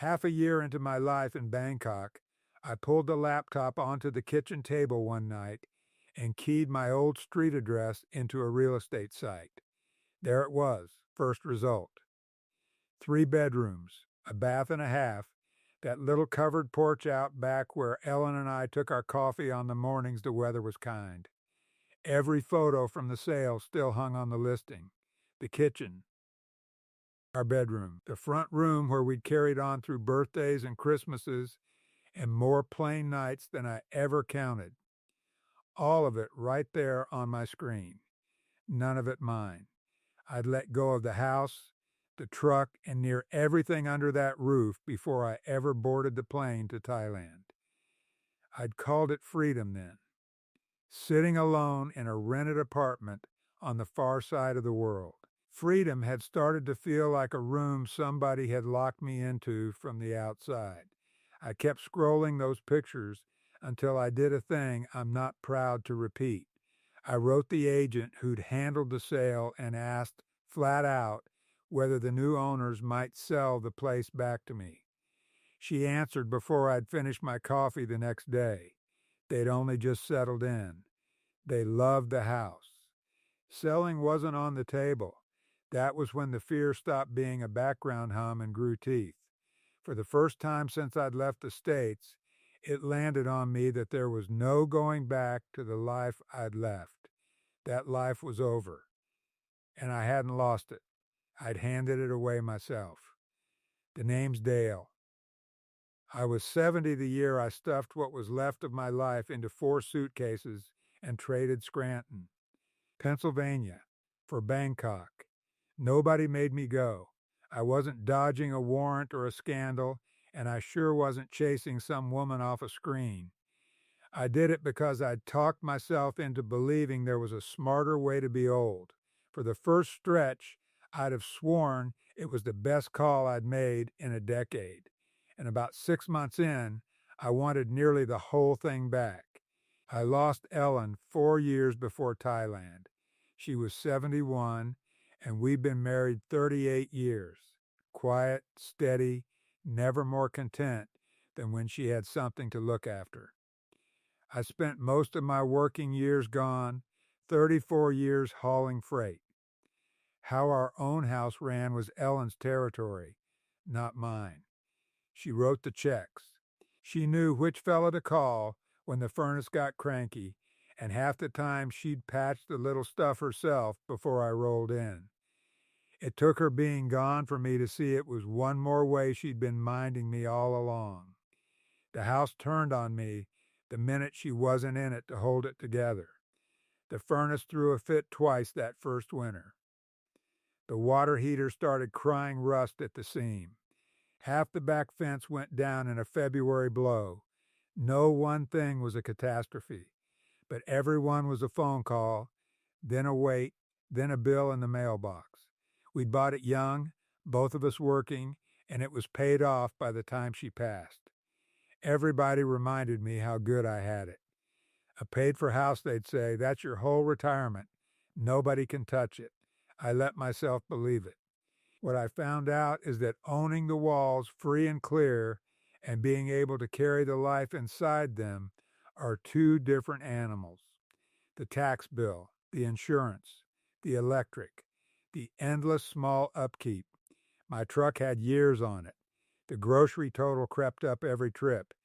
Half a year into my life in Bangkok, I pulled the laptop onto the kitchen table one night and keyed my old street address into a real estate site. There it was, first result. 3 bedrooms, a bath and a half, that little covered porch out back where Ellen and I took our coffee on the mornings the weather was kind. Every photo from the sale still hung on the listing. The kitchen, our bedroom, the front room where we'd carried on through birthdays and Christmases and more plain nights than I ever counted. All of it right there on my screen. None of it mine. I'd let go of the house, the truck, and near everything under that roof before I ever boarded the plane to Thailand. I'd called it freedom then. Sitting alone in a rented apartment on the far side of the world. Freedom had started to feel like a room somebody had locked me into from the outside. I kept scrolling those pictures until I did a thing I'm not proud to repeat. I wrote the agent who'd handled the sale and asked, flat out, whether the new owners might sell the place back to me. She answered before I'd finished my coffee the next day. They'd only just settled in. They loved the house. Selling wasn't on the table. That was when the fear stopped being a background hum and grew teeth. For the first time since I'd left the States, it landed on me that there was no going back to the life I'd left. That life was over. And I hadn't lost it. I'd handed it away myself. The name's Dale. I was 70 the year I stuffed what was left of my life into 4 suitcases and traded Scranton, Pennsylvania, for Bangkok. Nobody made me go. I wasn't dodging a warrant or a scandal, and I sure wasn't chasing some woman off a screen. I did it because I'd talked myself into believing there was a smarter way to be old. For the first stretch, I'd have sworn it was the best call I'd made in a decade. And about 6 months in, I wanted nearly the whole thing back. I lost Ellen 4 years before Thailand. She was 71, and we'd been married 38 years. Quiet, steady, never more content than when she had something to look after. I spent most of my working years gone, 34 years hauling freight. How our own house ran was Ellen's territory, not mine. She wrote the checks. She knew which fella to call when the furnace got cranky, and half the time she'd patch the little stuff herself before I rolled in. It took her being gone for me to see it was one more way she'd been minding me all along. The house turned on me the minute she wasn't in it to hold it together. The furnace threw a fit twice that first winter. The water heater started crying rust at the seam. Half the back fence went down in a February blow. No one thing was a catastrophe, but every one was a phone call, then a wait, then a bill in the mailbox. We'd bought it young, both of us working, and it was paid off by the time she passed. Everybody reminded me how good I had it. A paid-for house, they'd say, that's your whole retirement. Nobody can touch it. I let myself believe it. What I found out is that owning the walls free and clear and being able to carry the life inside them are 2 different animals. The tax bill, the insurance, the electric, the endless small upkeep. My truck had years on it. The grocery total crept up every trip.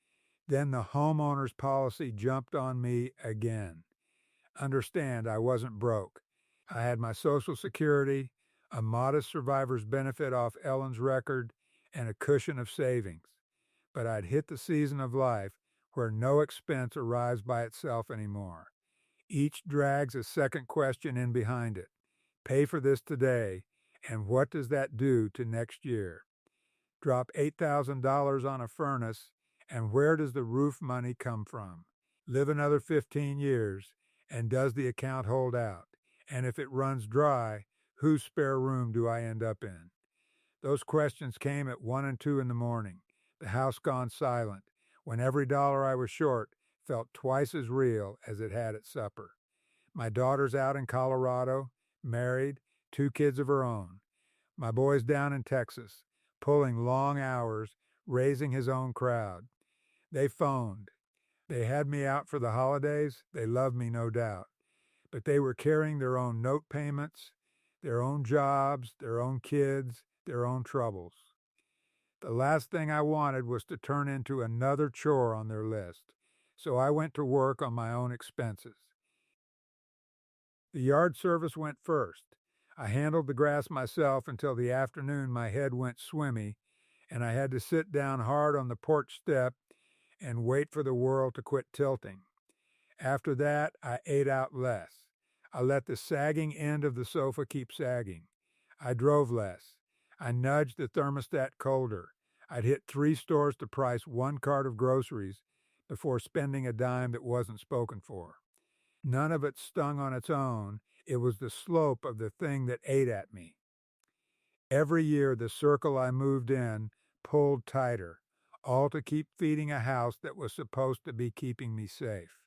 Then the homeowner's policy jumped on me again. Understand, I wasn't broke. I had my Social Security, a modest survivor's benefit off Ellen's record, and a cushion of savings. But I'd hit the season of life where no expense arrives by itself anymore. Each drags a second question in behind it. Pay for this today, and what does that do to next year? Drop $8,000 on a furnace, and where does the roof money come from? Live another 15 years, and does the account hold out? And if it runs dry, whose spare room do I end up in? Those questions came at 1 and 2 in the morning, the house gone silent, when every dollar I was short felt twice as real as it had at supper. My daughter's out in Colorado, married, 2 kids of her own. My boy's down in Texas, pulling long hours, raising his own crowd. They phoned. They had me out for the holidays. They loved me, no doubt. But they were carrying their own note payments, their own jobs, their own kids, their own troubles. The last thing I wanted was to turn into another chore on their list, so I went to work on my own expenses. The yard service went first. I handled the grass myself until the afternoon my head went swimmy, and I had to sit down hard on the porch step and wait for the world to quit tilting. After that, I ate out less. I let the sagging end of the sofa keep sagging. I drove less. I nudged the thermostat colder. I'd hit 3 stores to price 1 cart of groceries before spending a dime that wasn't spoken for. None of it stung on its own. It was the slope of the thing that ate at me. Every year, the circle I moved in pulled tighter, all to keep feeding a house that was supposed to be keeping me safe.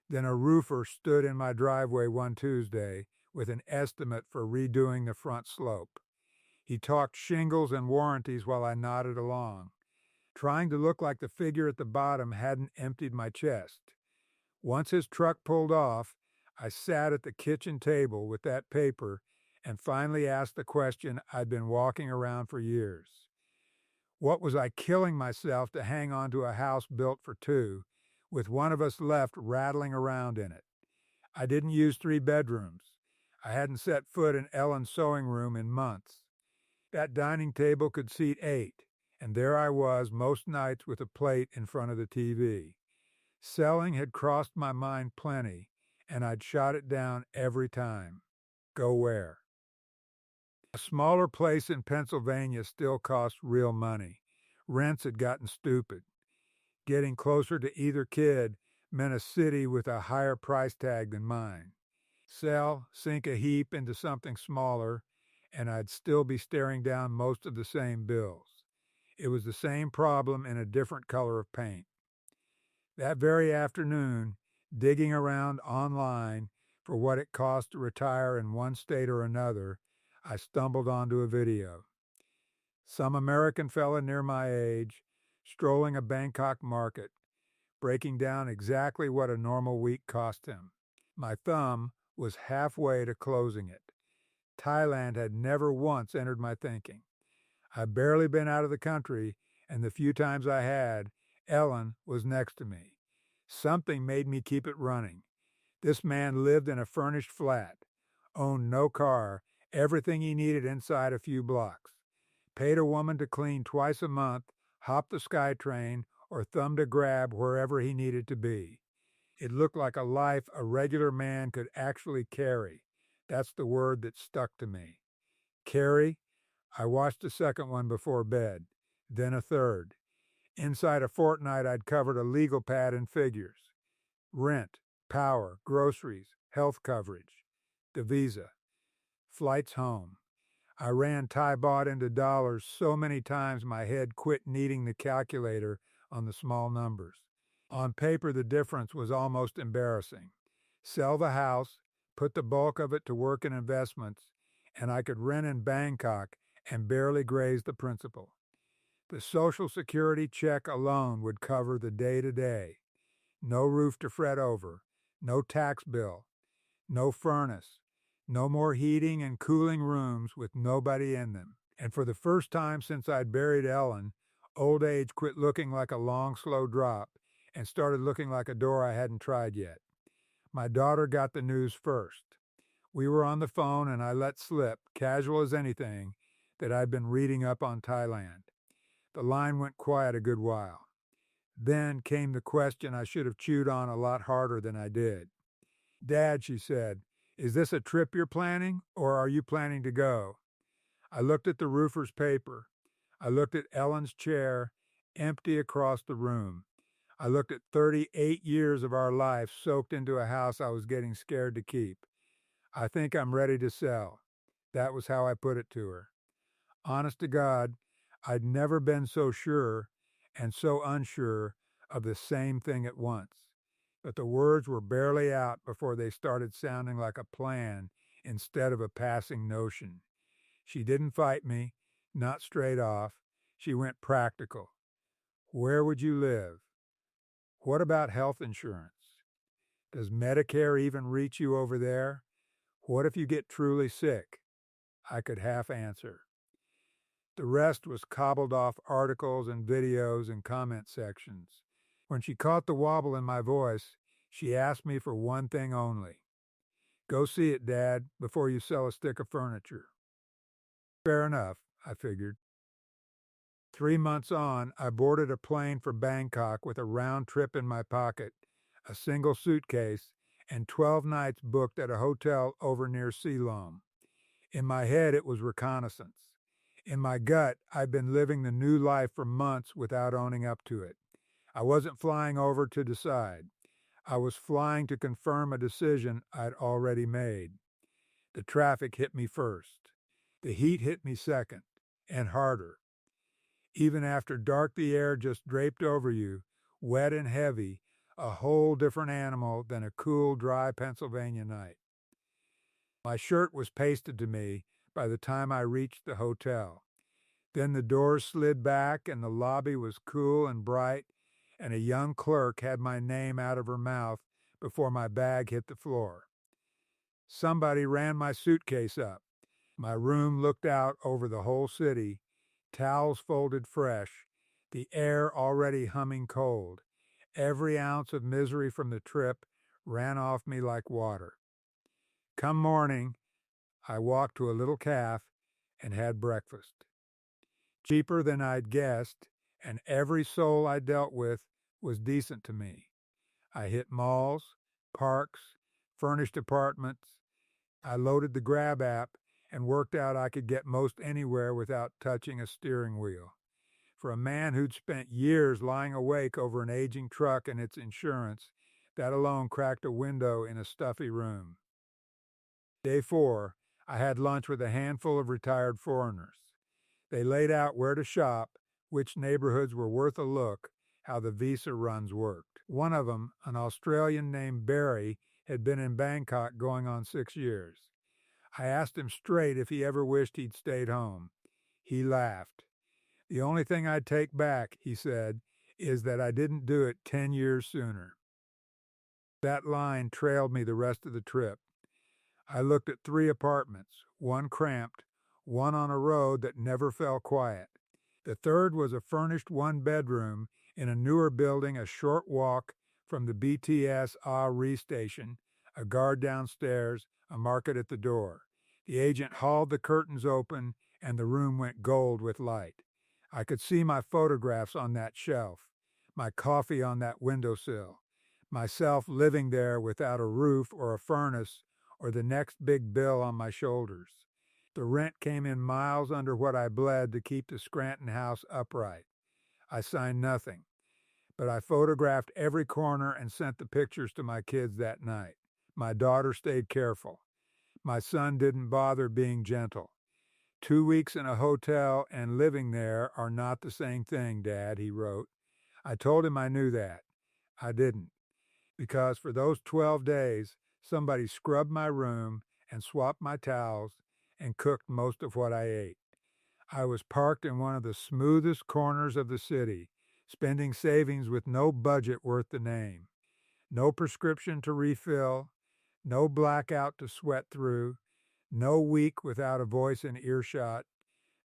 Then a roofer stood in my driveway one Tuesday with an estimate for redoing the front slope. He talked shingles and warranties while I nodded along. Trying to look like the figure at the bottom hadn't emptied my chest. Once his truck pulled off, I sat at the kitchen table with that paper and finally asked the question I'd been walking around for years. What was I killing myself to hang on to a house built for 2, with one of us left rattling around in it? I didn't use 3 bedrooms. I hadn't set foot in Ellen's sewing room in months. That dining table could seat 8, and there I was most nights with a plate in front of the TV. Selling had crossed my mind plenty, and I'd shot it down every time. Go where? A smaller place in Pennsylvania still cost real money. Rents had gotten stupid. Getting closer to either kid meant a city with a higher price tag than mine. Sell, sink a heap into something smaller, and I'd still be staring down most of the same bills. It was the same problem in a different color of paint. That very afternoon, digging around online for what it cost to retire in one state or another, I stumbled onto a video. Some American fella near my age, strolling a Bangkok market, breaking down exactly what a normal week cost him. My thumb was halfway to closing it. Thailand had never once entered my thinking. I'd barely been out of the country, and the few times I had, Ellen was next to me. Something made me keep it running. This man lived in a furnished flat, owned no car, everything he needed inside a few blocks, paid a woman to clean twice a month, hopped the SkyTrain, or thumbed a grab wherever he needed to be. It looked like a life a regular man could actually carry. That's the word that stuck to me. Carry? I watched a second one before bed, then a third. Inside a fortnight, I'd covered a legal pad in figures. Rent, power, groceries, health coverage, the visa, flights home. I ran Thai baht into dollars so many times my head quit needing the calculator on the small numbers. On paper, the difference was almost embarrassing. Sell the house, put the bulk of it to work in investments, and I could rent in Bangkok and barely graze the principal. The Social Security check alone would cover the day-to-day. No roof to fret over, no tax bill, no furnace, no more heating and cooling rooms with nobody in them. And for the first time since I'd buried Ellen, old age quit looking like a long, slow drop and started looking like a door I hadn't tried yet. My daughter got the news first. We were on the phone and I let slip, casual as anything, that I'd been reading up on Thailand. The line went quiet a good while. Then came the question I should have chewed on a lot harder than I did. "Dad," she said, "is this a trip you're planning, or are you planning to go?" I looked at the roofer's paper. I looked at Ellen's chair, empty across the room. I looked at 38 years of our life soaked into a house I was getting scared to keep. "I think I'm ready to sell." That was how I put it to her. Honest to God, I'd never been so sure and so unsure of the same thing at once. But the words were barely out before they started sounding like a plan instead of a passing notion. She didn't fight me, not straight off. She went practical. Where would you live? What about health insurance? Does Medicare even reach you over there? What if you get truly sick? I could half answer. The rest was cobbled off articles and videos and comment sections. When she caught the wobble in my voice, she asked me for one thing only. Go see it, Dad, before you sell a stick of furniture. Fair enough, I figured. 3 months on, I boarded a plane for Bangkok with a round trip in my pocket, a single suitcase, and 12 nights booked at a hotel over near Ceylon. In my head, it was reconnaissance. In my gut, I'd been living the new life for months without owning up to it. I wasn't flying over to decide. I was flying to confirm a decision I'd already made. The traffic hit me first. The heat hit me second, and harder. Even after dark, the air just draped over you, wet and heavy, a whole different animal than a cool, dry Pennsylvania night. My shirt was pasted to me by the time I reached the hotel. Then the doors slid back and the lobby was cool and bright, and a young clerk had my name out of her mouth before my bag hit the floor. Somebody ran my suitcase up. My room looked out over the whole city, towels folded fresh, the air already humming cold. Every ounce of misery from the trip ran off me like water. Come morning, I walked to a little cafe and had breakfast. Cheaper than I'd guessed, and every soul I dealt with was decent to me. I hit malls, parks, furnished apartments. I loaded the Grab app and worked out I could get most anywhere without touching a steering wheel. For a man who'd spent years lying awake over an aging truck and its insurance, that alone cracked a window in a stuffy room. Day 4, I had lunch with a handful of retired foreigners. They laid out where to shop, which neighborhoods were worth a look, how the visa runs worked. One of them, an Australian named Barry, had been in Bangkok going on 6 years. I asked him straight if he ever wished he'd stayed home. He laughed. The only thing I'd take back, he said, is that I didn't do it 10 years sooner. That line trailed me the rest of the trip. I looked at 3 apartments, one cramped, one on a road that never fell quiet. The third was a furnished one-bedroom in a newer building a short walk from the BTS Re station, a guard downstairs, a market at the door. The agent hauled the curtains open, and the room went gold with light. I could see my photographs on that shelf, my coffee on that windowsill, myself living there without a roof or a furnace or the next big bill on my shoulders. The rent came in miles under what I bled to keep the Scranton house upright. I signed nothing, but I photographed every corner and sent the pictures to my kids that night. My daughter stayed careful. My son didn't bother being gentle. 2 weeks in a hotel and living there are not the same thing, Dad, he wrote. I told him I knew that. I didn't, because for those 12 days, somebody scrubbed my room and swapped my towels and cooked most of what I ate. I was parked in one of the smoothest corners of the city, spending savings with no budget worth the name. No prescription to refill, no blackout to sweat through, no week without a voice in earshot,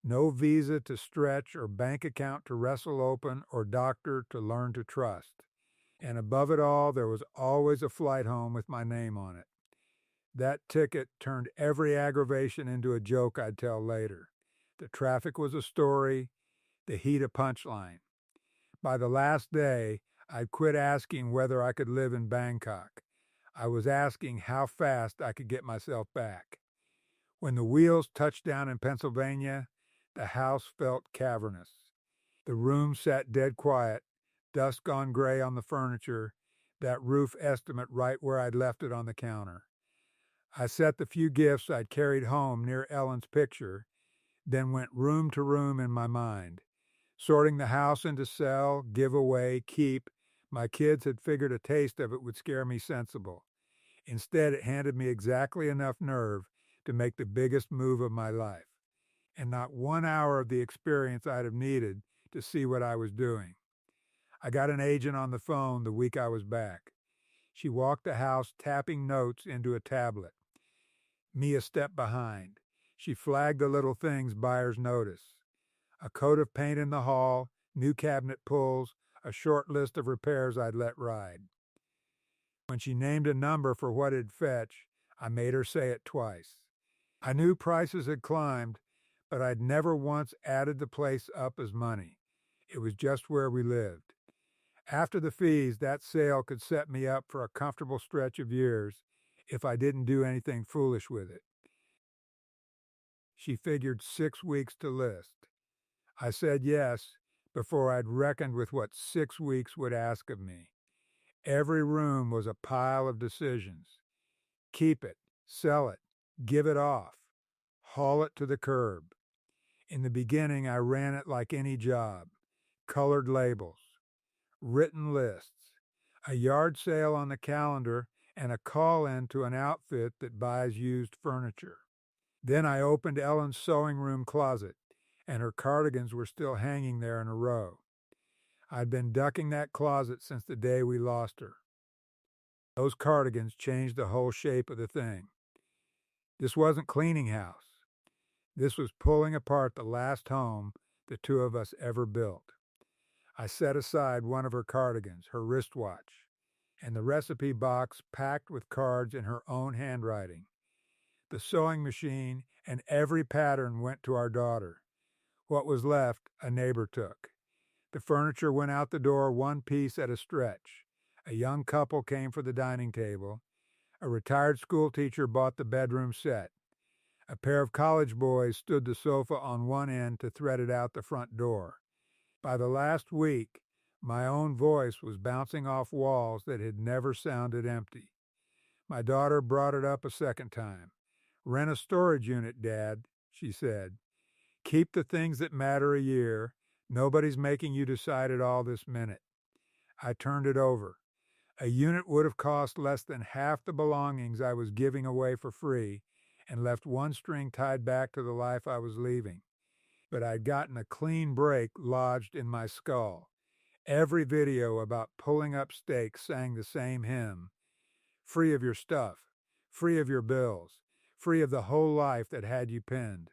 no visa to stretch or bank account to wrestle open or doctor to learn to trust. And above it all, there was always a flight home with my name on it. That ticket turned every aggravation into a joke I'd tell later. The traffic was a story, the heat a punchline. By the last day, I'd quit asking whether I could live in Bangkok. I was asking how fast I could get myself back. When the wheels touched down in Pennsylvania, the house felt cavernous. The room sat dead quiet, dust gone gray on the furniture, that roof estimate right where I'd left it on the counter. I set the few gifts I'd carried home near Ellen's picture, then went room to room in my mind. Sorting the house into sell, give away, keep, my kids had figured a taste of it would scare me sensible. Instead, it handed me exactly enough nerve to make the biggest move of my life, and not 1 hour of the experience I'd have needed to see what I was doing. I got an agent on the phone the week I was back. She walked the house tapping notes into a tablet. Me a step behind. She flagged the little things buyers notice. A coat of paint in the hall, new cabinet pulls, a short list of repairs I'd let ride. When she named a number for what it'd fetch, I made her say it twice. I knew prices had climbed, but I'd never once added the place up as money. It was just where we lived. After the fees, that sale could set me up for a comfortable stretch of years if I didn't do anything foolish with it. She figured 6 weeks to list. I said yes before I'd reckoned with what 6 weeks would ask of me. Every room was a pile of decisions. Keep it, sell it, give it off, haul it to the curb. In the beginning, I ran it like any job. Colored labels, written lists, a yard sale on the calendar, and a call-in to an outfit that buys used furniture. Then I opened Ellen's sewing room closet, and her cardigans were still hanging there in a row. I'd been ducking that closet since the day we lost her. Those cardigans changed the whole shape of the thing. This wasn't cleaning house. This was pulling apart the last home the two of us ever built. I set aside one of her cardigans, her wristwatch, and the recipe box packed with cards in her own handwriting. The sewing machine and every pattern went to our daughter. What was left, a neighbor took. The furniture went out the door one piece at a stretch. A young couple came for the dining table. A retired schoolteacher bought the bedroom set. A pair of college boys stood the sofa on one end to thread it out the front door. By the last week, my own voice was bouncing off walls that had never sounded empty. My daughter brought it up a second time. "Rent a storage unit, Dad," she said. "Keep the things that matter a year. Nobody's making you decide it all this minute." I turned it over. A unit would have cost less than half the belongings I was giving away for free and left one string tied back to the life I was leaving. But I'd gotten a clean break lodged in my skull. Every video about pulling up stakes sang the same hymn. Free of your stuff, free of your bills, free of the whole life that had you pinned.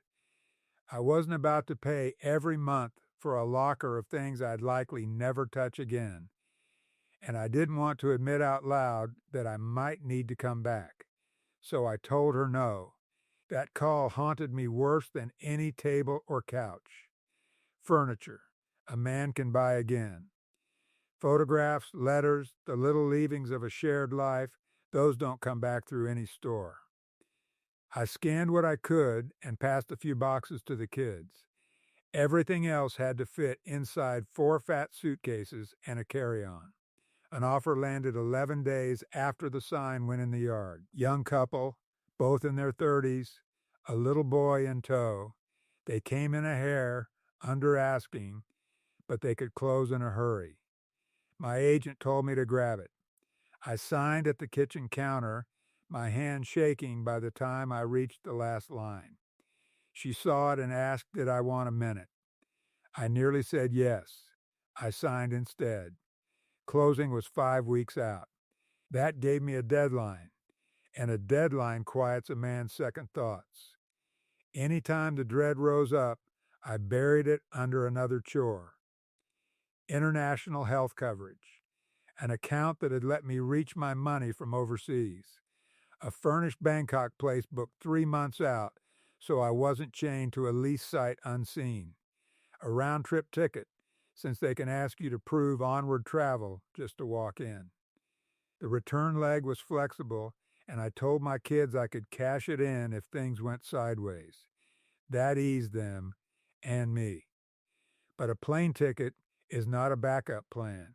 I wasn't about to pay every month for a locker of things I'd likely never touch again. And I didn't want to admit out loud that I might need to come back. So I told her no. That call haunted me worse than any table or couch. Furniture, a man can buy again. Photographs, letters, the little leavings of a shared life, those don't come back through any store. I scanned what I could and passed a few boxes to the kids. Everything else had to fit inside 4 fat suitcases and a carry-on. An offer landed 11 days after the sign went in the yard. Young couple, both in their 30s, a little boy in tow. They came in a hair, under asking, but they could close in a hurry. My agent told me to grab it. I signed at the kitchen counter, my hand shaking by the time I reached the last line. She saw it and asked, did I want a minute? I nearly said yes. I signed instead. Closing was 5 weeks out. That gave me a deadline, and a deadline quiets a man's second thoughts. Anytime the dread rose up, I buried it under another chore. International health coverage, an account that had let me reach my money from overseas, a furnished Bangkok place booked 3 months out so I wasn't chained to a lease site unseen, a round-trip ticket since they can ask you to prove onward travel just to walk in. The return leg was flexible, and I told my kids I could cash it in if things went sideways. That eased them and me. But a plane ticket is not a backup plan.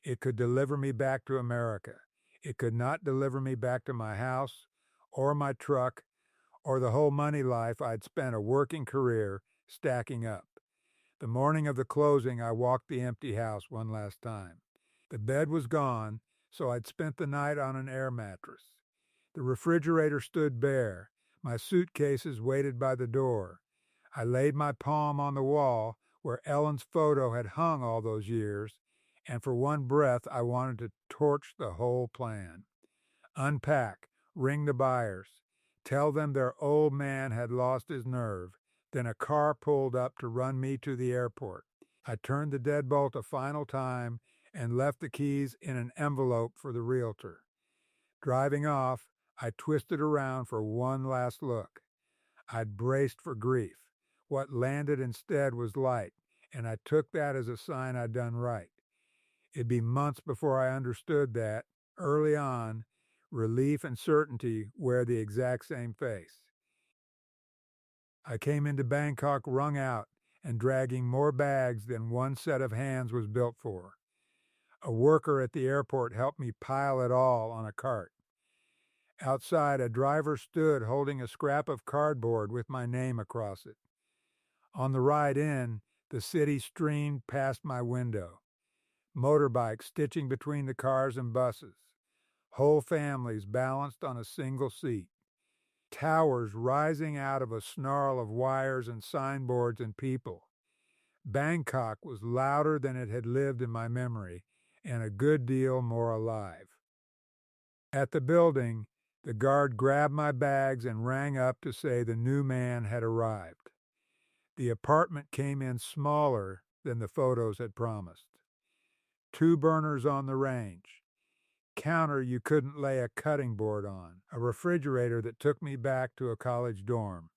It could deliver me back to America. It could not deliver me back to my house or my truck or the whole money life I'd spent a working career stacking up. The morning of the closing, I walked the empty house one last time. The bed was gone, so I'd spent the night on an air mattress. The refrigerator stood bare. My suitcases waited by the door. I laid my palm on the wall where Ellen's photo had hung all those years and for one breath I wanted to torch the whole plan. Unpack, ring the buyers, tell them their old man had lost his nerve. Then a car pulled up to run me to the airport. I turned the deadbolt a final time and left the keys in an envelope for the realtor. Driving off, I twisted around for one last look. I'd braced for grief. What landed instead was light, and I took that as a sign I'd done right. It'd be months before I understood that, early on, relief and certainty wear the exact same face. I came into Bangkok wrung out and dragging more bags than one set of hands was built for. A worker at the airport helped me pile it all on a cart. Outside, a driver stood holding a scrap of cardboard with my name across it. On the ride in, the city streamed past my window. Motorbikes stitching between the cars and buses. Whole families balanced on a single seat. Towers rising out of a snarl of wires and signboards and people. Bangkok was louder than it had lived in my memory, and a good deal more alive. At the building, the guard grabbed my bags and rang up to say the new man had arrived. The apartment came in smaller than the photos had promised. 2 burners on the range. Counter you couldn't lay a cutting board on. A refrigerator that took me back to a college dorm.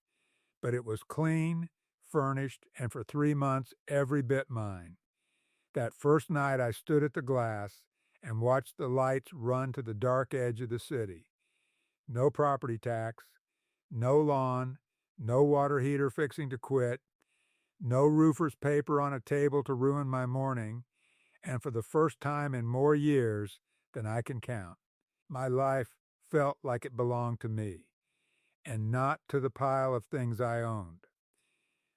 But it was clean, furnished, and for 3 months every bit mine. That first night I stood at the glass and watched the lights run to the dark edge of the city. No property tax, no lawn, no water heater fixing to quit, no roofer's paper on a table to ruin my morning, and for the first time in more years than I can count, my life felt like it belonged to me, and not to the pile of things I owned.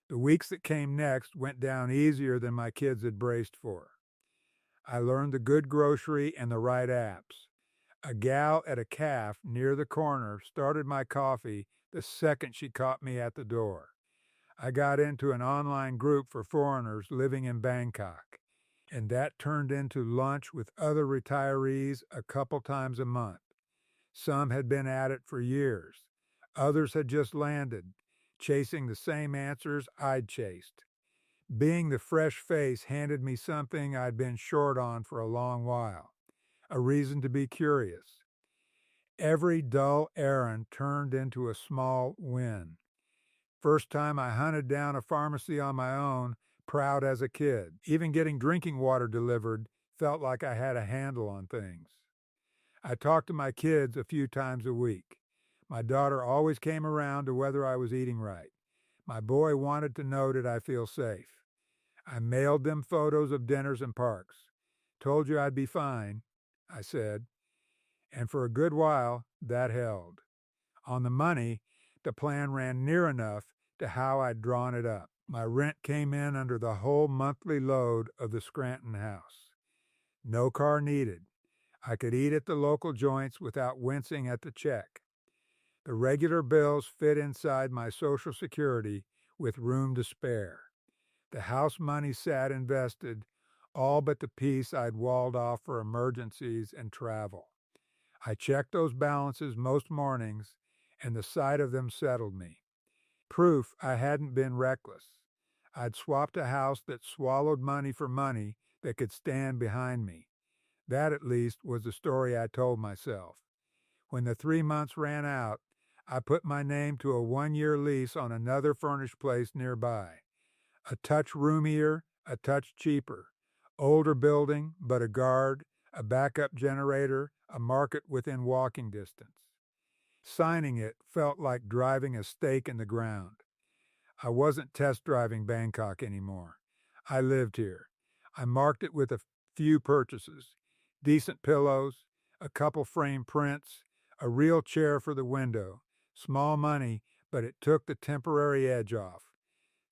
The weeks that came next went down easier than my kids had braced for. I learned the good grocery and the right apps. A gal at a cafe near the corner started my coffee the second she caught me at the door. I got into an online group for foreigners living in Bangkok, and that turned into lunch with other retirees a couple times a month. Some had been at it for years. Others had just landed, chasing the same answers I'd chased. Being the fresh face handed me something I'd been short on for a long while, a reason to be curious. Every dull errand turned into a small win. First time I hunted down a pharmacy on my own, proud as a kid. Even getting drinking water delivered felt like I had a handle on things. I talked to my kids a few times a week. My daughter always came around to whether I was eating right. My boy wanted to know did I feel safe. I mailed them photos of dinners and parks. Told you I'd be fine, I said. And for a good while, that held. On the money, the plan ran near enough to how I'd drawn it up. My rent came in under the whole monthly load of the Scranton house. No car needed. I could eat at the local joints without wincing at the check. The regular bills fit inside my Social Security with room to spare. The house money sat invested, all but the piece I'd walled off for emergencies and travel. I checked those balances most mornings, and the sight of them settled me. Proof I hadn't been reckless. I'd swapped a house that swallowed money for money that could stand behind me. That, at least, was the story I told myself. When the 3 months ran out, I put my name to a 1-year lease on another furnished place nearby. A touch roomier, a touch cheaper. Older building, but a guard, a backup generator, a market within walking distance. Signing it felt like driving a stake in the ground. I wasn't test driving Bangkok anymore. I lived here. I marked it with a few purchases. Decent pillows, a couple framed prints, a real chair for the window. Small money, but it took the temporary edge off.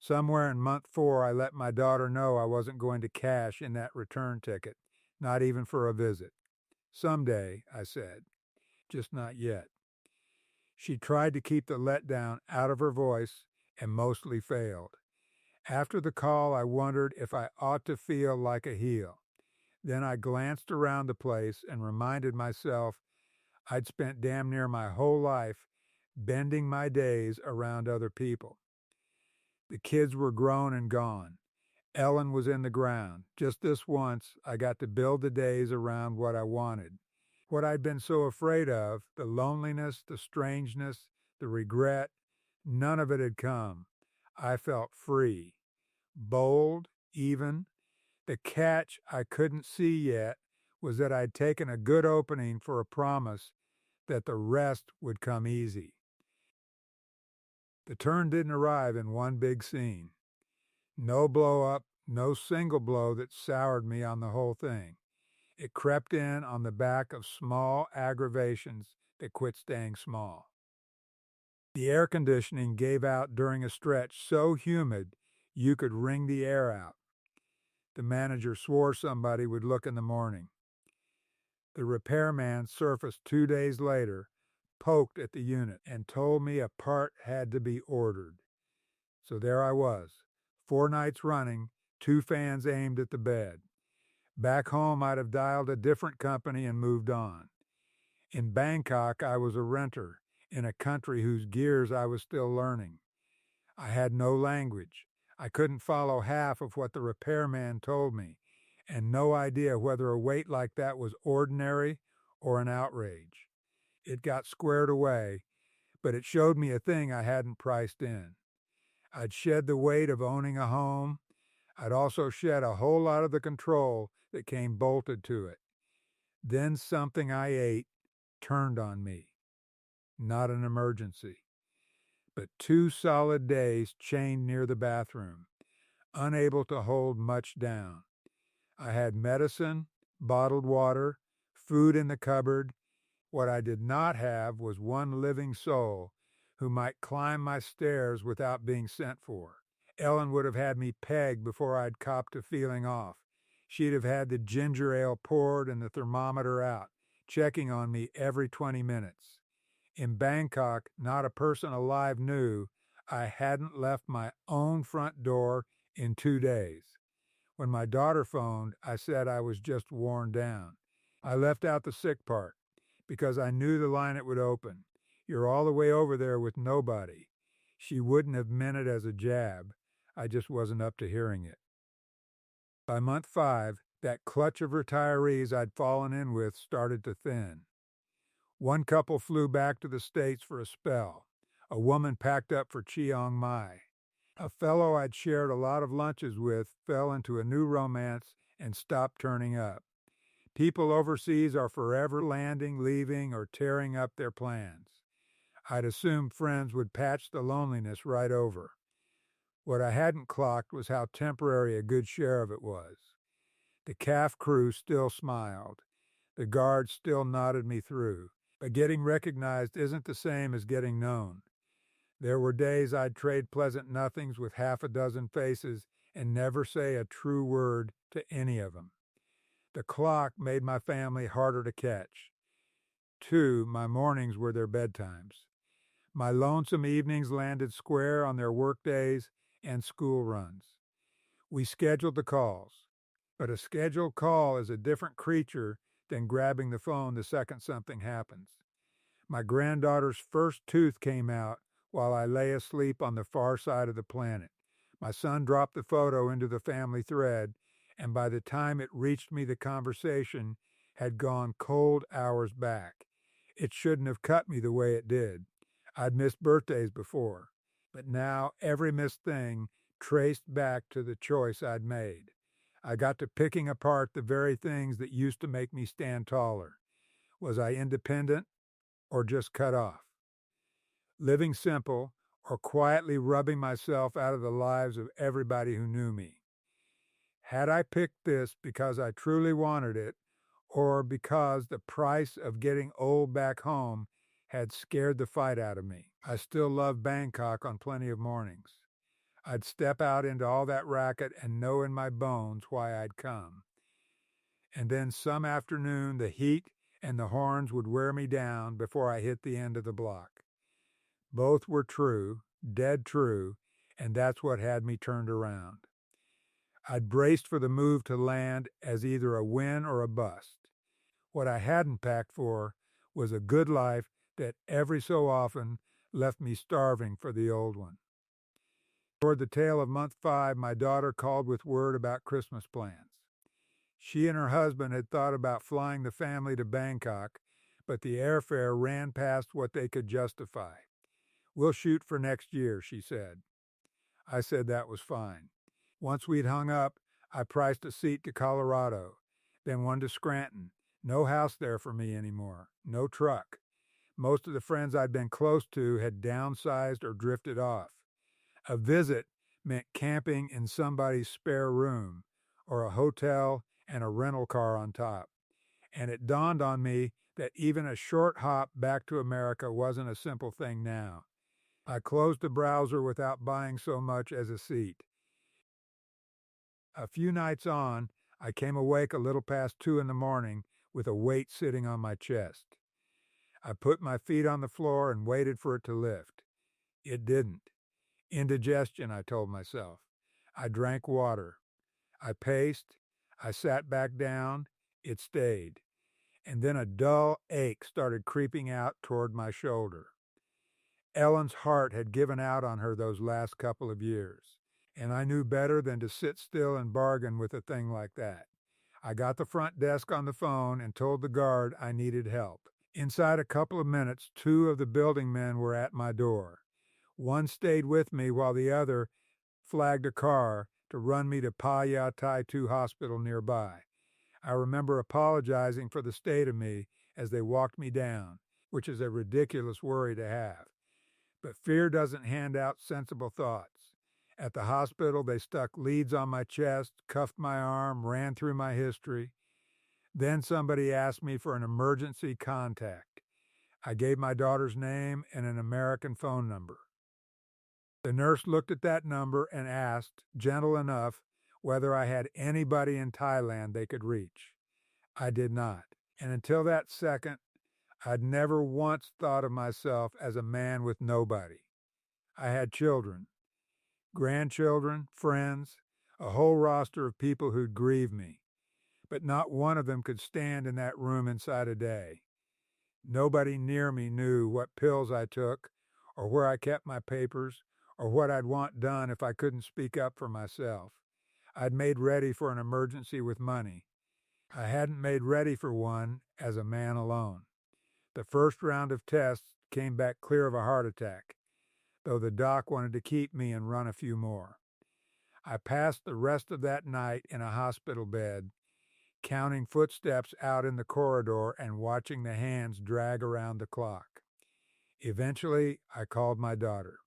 Somewhere in month 4, I let my daughter know I wasn't going to cash in that return ticket, not even for a visit. Someday, I said, just not yet. She tried to keep the letdown out of her voice and mostly failed. After the call, I wondered if I ought to feel like a heel. Then I glanced around the place and reminded myself I'd spent damn near my whole life bending my days around other people. The kids were grown and gone. Ellen was in the ground. Just this once, I got to build the days around what I wanted. What I'd been so afraid of, the loneliness, the strangeness, the regret, none of it had come. I felt free, bold, even. The catch I couldn't see yet was that I'd taken a good opening for a promise that the rest would come easy. The turn didn't arrive in one big scene. No blow up, no single blow that soured me on the whole thing. It crept in on the back of small aggravations that quit staying small. The air conditioning gave out during a stretch so humid you could wring the air out. The manager swore somebody would look in the morning. The repairman surfaced 2 days later, poked at the unit, and told me a part had to be ordered. So there I was, 4 nights running, 2 fans aimed at the bed. Back home, I'd have dialed a different company and moved on. In Bangkok, I was a renter in a country whose gears I was still learning. I had no language. I couldn't follow half of what the repairman told me, and no idea whether a wait like that was ordinary or an outrage. It got squared away, but it showed me a thing I hadn't priced in. I'd shed the weight of owning a home. I'd also shed a whole lot of the control that came bolted to it. Then something I ate turned on me. Not an emergency, but 2 solid days chained near the bathroom, unable to hold much down. I had medicine, bottled water, food in the cupboard. What I did not have was one living soul who might climb my stairs without being sent for. Ellen would have had me pegged before I'd copped to feeling off. She'd have had the ginger ale poured and the thermometer out, checking on me every 20 minutes. In Bangkok, not a person alive knew I hadn't left my own front door in 2 days. When my daughter phoned, I said I was just worn down. I left out the sick part because I knew the line it would open. You're all the way over there with nobody. She wouldn't have meant it as a jab. I just wasn't up to hearing it. By month 5, that clutch of retirees I'd fallen in with started to thin. One couple flew back to the States for a spell. A woman packed up for Chiang Mai. A fellow I'd shared a lot of lunches with fell into a new romance and stopped turning up. People overseas are forever landing, leaving, or tearing up their plans. I'd assumed friends would patch the loneliness right over. What I hadn't clocked was how temporary a good share of it was. The CAF crew still smiled. The guards still nodded me through. But getting recognized isn't the same as getting known. There were days I'd trade pleasant nothings with half a dozen faces and never say a true word to any of them. The clock made my family harder to catch. 2, my mornings were their bedtimes. My lonesome evenings landed square on their work days and school runs. We scheduled the calls, but a scheduled call is a different creature than grabbing the phone the second something happens. My granddaughter's first tooth came out while I lay asleep on the far side of the planet. My son dropped the photo into the family thread, and by the time it reached me, the conversation had gone cold hours back. It shouldn't have cut me the way it did. I'd missed birthdays before, but now every missed thing traced back to the choice I'd made. I got to picking apart the very things that used to make me stand taller. Was I independent or just cut off? Living simple or quietly rubbing myself out of the lives of everybody who knew me? Had I picked this because I truly wanted it, or because the price of getting old back home had scared the fight out of me? I still love Bangkok on plenty of mornings. I'd step out into all that racket and know in my bones why I'd come. And then some afternoon, the heat and the horns would wear me down before I hit the end of the block. Both were true, dead true, and that's what had me turned around. I'd braced for the move to land as either a win or a bust. What I hadn't packed for was a good life that every so often left me starving for the old one. Toward the tail of month 5, my daughter called with word about Christmas plans. She and her husband had thought about flying the family to Bangkok, but the airfare ran past what they could justify. "We'll shoot for next year," she said. I said that was fine. Once we'd hung up, I priced a seat to Colorado, then one to Scranton. No house there for me anymore, no truck. Most of the friends I'd been close to had downsized or drifted off. A visit meant camping in somebody's spare room, or a hotel and a rental car on top. And it dawned on me that even a short hop back to America wasn't a simple thing now. I closed the browser without buying so much as a seat. A few nights on, I came awake a little past 2 in the morning with a weight sitting on my chest. I put my feet on the floor and waited for it to lift. It didn't. Indigestion, I told myself. I drank water. I paced. I sat back down. It stayed. And then a dull ache started creeping out toward my shoulder. Ellen's heart had given out on her those last couple of years, and I knew better than to sit still and bargain with a thing like that. I got the front desk on the phone and told the guard I needed help. Inside a couple of minutes, 2 of the building men were at my door. One stayed with me while the other flagged a car to run me to Pa Ya Tai 2 Hospital nearby. I remember apologizing for the state of me as they walked me down, which is a ridiculous worry to have. But fear doesn't hand out sensible thoughts. At the hospital, they stuck leads on my chest, cuffed my arm, ran through my history. Then somebody asked me for an emergency contact. I gave my daughter's name and an American phone number. The nurse looked at that number and asked, gentle enough, whether I had anybody in Thailand they could reach. I did not. And until that second, I'd never once thought of myself as a man with nobody. I had children, grandchildren, friends, a whole roster of people who'd grieve me. But not one of them could stand in that room inside a day. Nobody near me knew what pills I took, or where I kept my papers, or what I'd want done if I couldn't speak up for myself. I'd made ready for an emergency with money. I hadn't made ready for one as a man alone. The first round of tests came back clear of a heart attack, though the doc wanted to keep me and run a few more. I passed the rest of that night in a hospital bed, counting footsteps out in the corridor and watching the hands drag around the clock. Eventually, I called my daughter.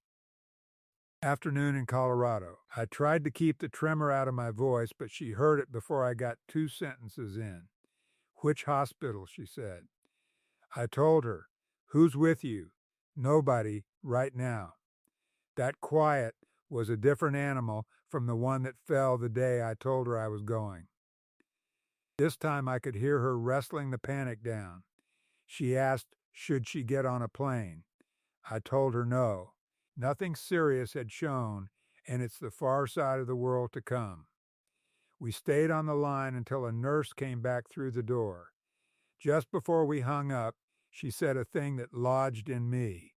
Afternoon in Colorado. I tried to keep the tremor out of my voice, but she heard it before I got 2 sentences in. "Which hospital?" she said. I told her. "Who's with you?" "Nobody, right now." That quiet was a different animal from the one that fell the day I told her I was going. This time I could hear her wrestling the panic down. She asked, should she get on a plane? I told her no. Nothing serious had shown, and it's the far side of the world to come. We stayed on the line until a nurse came back through the door. Just before we hung up, she said a thing that lodged in me.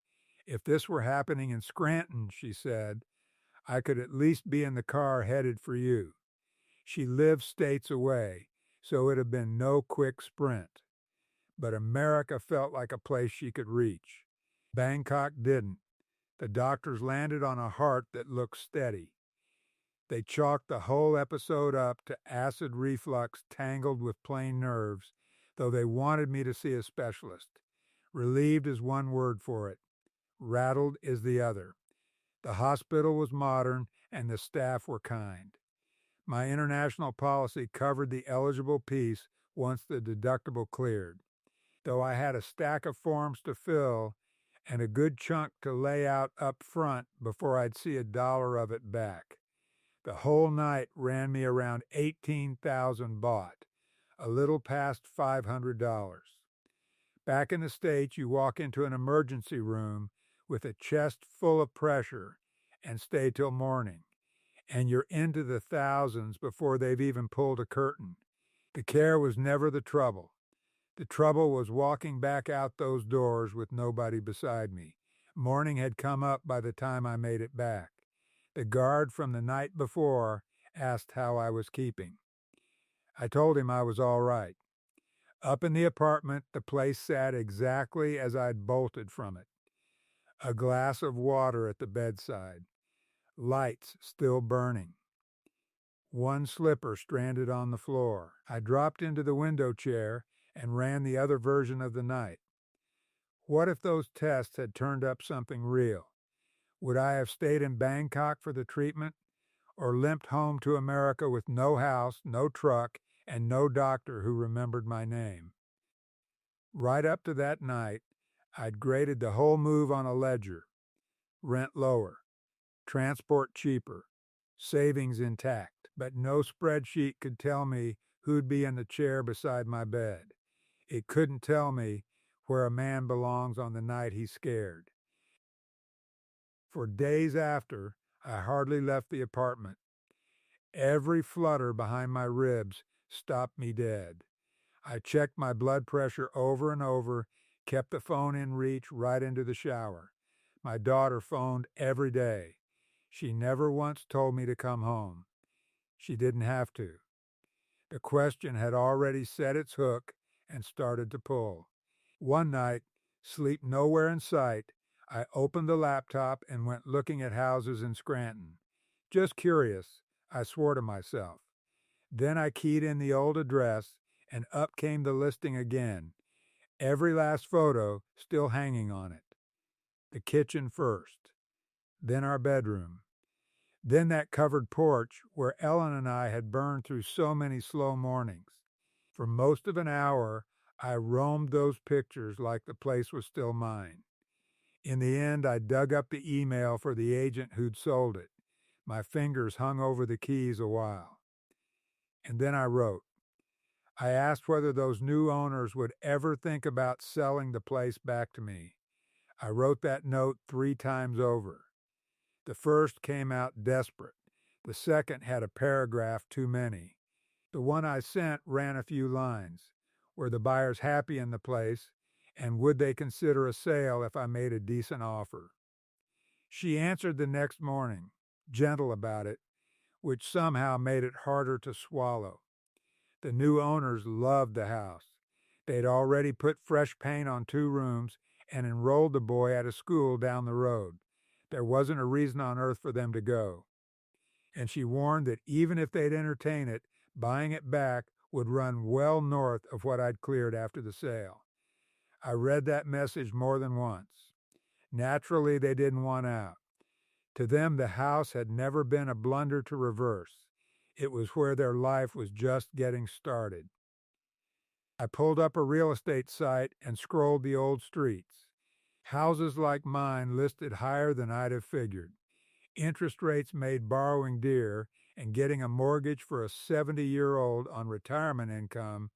If this were happening in Scranton, she said, I could at least be in the car headed for you. She lived states away, so it'd have been no quick sprint. But America felt like a place she could reach. Bangkok didn't. The doctors landed on a heart that looked steady. They chalked the whole episode up to acid reflux tangled with plain nerves, though they wanted me to see a specialist. Relieved is one word for it. Rattled is the other. The hospital was modern and the staff were kind. My international policy covered the eligible piece once the deductible cleared. Though I had a stack of forms to fill and a good chunk to lay out up front before I'd see a dollar of it back. The whole night ran me around 18,000 baht, a little past $500. Back in the States, you walk into an emergency room with a chest full of pressure and stay till morning. and you're into the thousands before they've even pulled a curtain. The care was never the trouble. The trouble was walking back out those doors with nobody beside me. Morning had come up by the time I made it back. The guard from the night before asked how I was keeping. I told him I was all right. Up in the apartment, the place sat exactly as I'd bolted from it. A glass of water at the bedside. Lights still burning. One slipper stranded on the floor. I dropped into the window chair and ran the other version of the night. What if those tests had turned up something real? Would I have stayed in Bangkok for the treatment or limped home to America with no house, no truck, and no doctor who remembered my name? Right up to that night, I'd graded the whole move on a ledger. Rent lower, transport cheaper, savings intact, but no spreadsheet could tell me who'd be in the chair beside my bed. It couldn't tell me where a man belongs on the night he's scared. For days after, I hardly left the apartment. Every flutter behind my ribs stopped me dead. I checked my blood pressure over and over, kept the phone in reach right into the shower. My daughter phoned every day. She never once told me to come home. She didn't have to. The question had already set its hook and started to pull. One night, sleep nowhere in sight, I opened the laptop and went looking at houses in Scranton. Just curious, I swore to myself. Then I keyed in the old address, and up came the listing again. Every last photo still hanging on it. The kitchen first, then our bedroom, then that covered porch where Ellen and I had burned through so many slow mornings. For most of an hour, I roamed those pictures like the place was still mine. In the end, I dug up the email for the agent who'd sold it. My fingers hung over the keys a while. And then I wrote. I asked whether those new owners would ever think about selling the place back to me. I wrote that note 3 times over. The first came out desperate. The second had a paragraph too many. The one I sent ran a few lines. Were the buyers happy in the place, and would they consider a sale if I made a decent offer? She answered the next morning, gentle about it, which somehow made it harder to swallow. The new owners loved the house. They'd already put fresh paint on 2 rooms and enrolled the boy at a school down the road. There wasn't a reason on earth for them to go. And she warned that even if they'd entertain it, buying it back would run well north of what I'd cleared after the sale. I read that message more than once. Naturally, they didn't want out. To them, the house had never been a blunder to reverse. It was where their life was just getting started. I pulled up a real estate site and scrolled the old streets. Houses like mine listed higher than I'd have figured. Interest rates made borrowing dear, and getting a mortgage for a 70-year-old on retirement income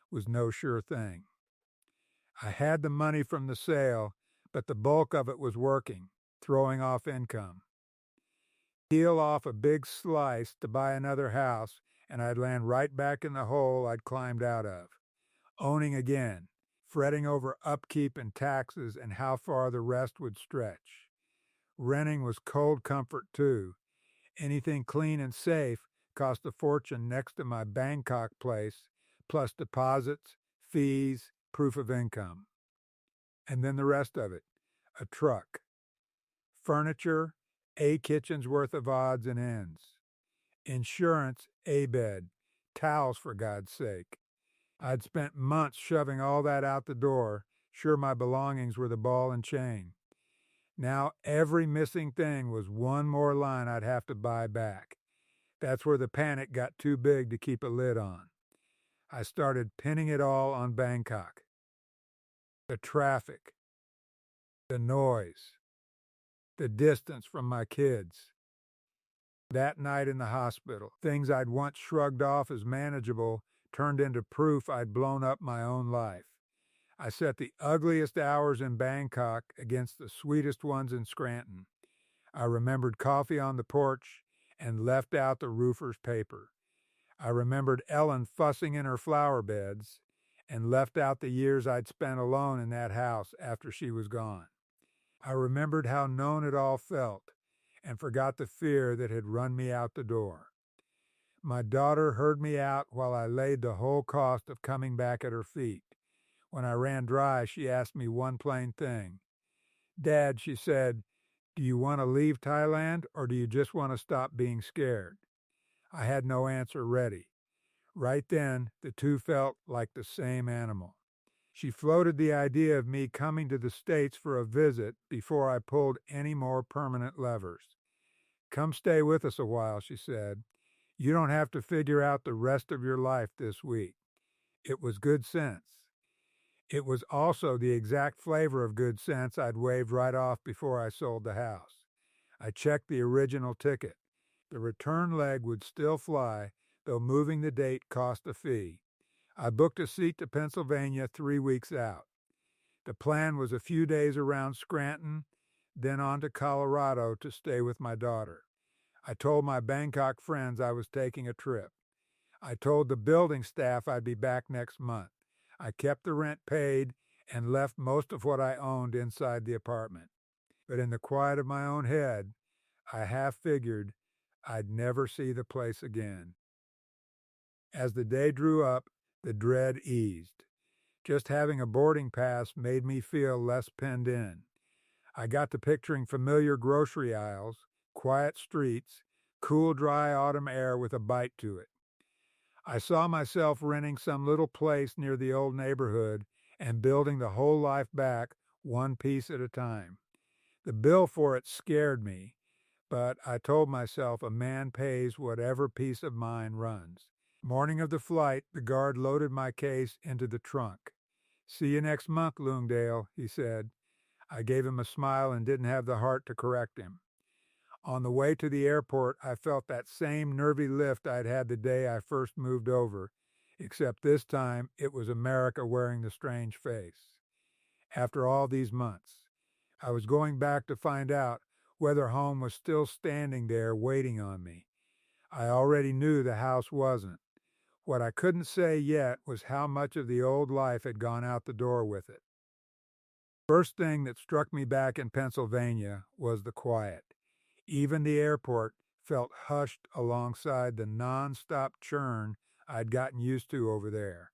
was no sure thing. I had the money from the sale, but the bulk of it was working, throwing off income. Peel off a big slice to buy another house, and I'd land right back in the hole I'd climbed out of. Owning again, fretting over upkeep and taxes and how far the rest would stretch. Renting was cold comfort too. Anything clean and safe cost a fortune next to my Bangkok place, plus deposits, fees, proof of income. And then the rest of it, a truck. Furniture, a kitchen's worth of odds and ends. Insurance, a bed. Towels, for God's sake. I'd spent months shoving all that out the door, sure my belongings were the ball and chain. Now every missing thing was one more line I'd have to buy back. That's where the panic got too big to keep a lid on. I started pinning it all on Bangkok. The traffic, the noise, the distance from my kids. That night in the hospital, things I'd once shrugged off as manageable turned into proof I'd blown up my own life. I set the ugliest hours in Bangkok against the sweetest ones in Scranton. I remembered coffee on the porch and left out the roofer's paper. I remembered Ellen fussing in her flower beds and left out the years I'd spent alone in that house after she was gone. I remembered how known it all felt and forgot the fear that had run me out the door. My daughter heard me out while I laid the whole cost of coming back at her feet. When I ran dry, she asked me one plain thing. "Dad," she said, "do you want to leave Thailand or do you just want to stop being scared?" I had no answer ready. Right then, the two felt like the same animal. She floated the idea of me coming to the States for a visit before I pulled any more permanent levers. "Come stay with us a while," she said. "You don't have to figure out the rest of your life this week." It was good sense. It was also the exact flavor of good sense I'd waved right off before I sold the house. I checked the original ticket. The return leg would still fly, though moving the date cost a fee. I booked a seat to Pennsylvania 3 weeks out. The plan was a few days around Scranton, then on to Colorado to stay with my daughter. I told my Bangkok friends I was taking a trip. I told the building staff I'd be back next month. I kept the rent paid and left most of what I owned inside the apartment. But in the quiet of my own head, I half figured I'd never see the place again. As the day drew up, the dread eased. Just having a boarding pass made me feel less penned in. I got to picturing familiar grocery aisles, quiet streets, cool, dry autumn air with a bite to it. I saw myself renting some little place near the old neighborhood and building the whole life back one piece at a time. The bill for it scared me, but I told myself a man pays whatever peace of mind runs. Morning of the flight, the guard loaded my case into the trunk. "See you next month, Lungdale," he said. I gave him a smile and didn't have the heart to correct him. On the way to the airport, I felt that same nervy lift I'd had the day I first moved over, except this time it was America wearing the strange face. After all these months, I was going back to find out whether home was still standing there waiting on me. I already knew the house wasn't. What I couldn't say yet was how much of the old life had gone out the door with it. First thing that struck me back in Pennsylvania was the quiet. Even the airport felt hushed alongside the non-stop churn I'd gotten used to over there.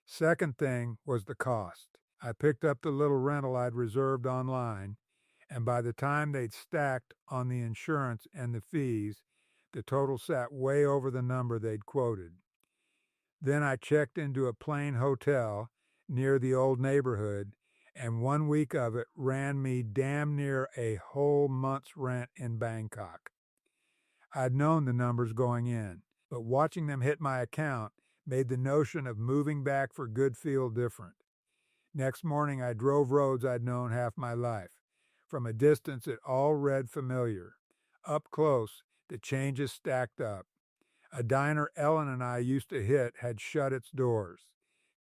Second thing was the cost. I picked up the little rental I'd reserved online, and by the time they'd stacked on the insurance and the fees, the total sat way over the number they'd quoted. Then I checked into a plain hotel near the old neighborhood, and 1 week of it ran me damn near a whole month's rent in Bangkok. I'd known the numbers going in, but watching them hit my account made the notion of moving back for good feel different. Next morning I drove roads I'd known half my life. From a distance it all read familiar. Up close, the changes stacked up. A diner Ellen and I used to hit had shut its doors.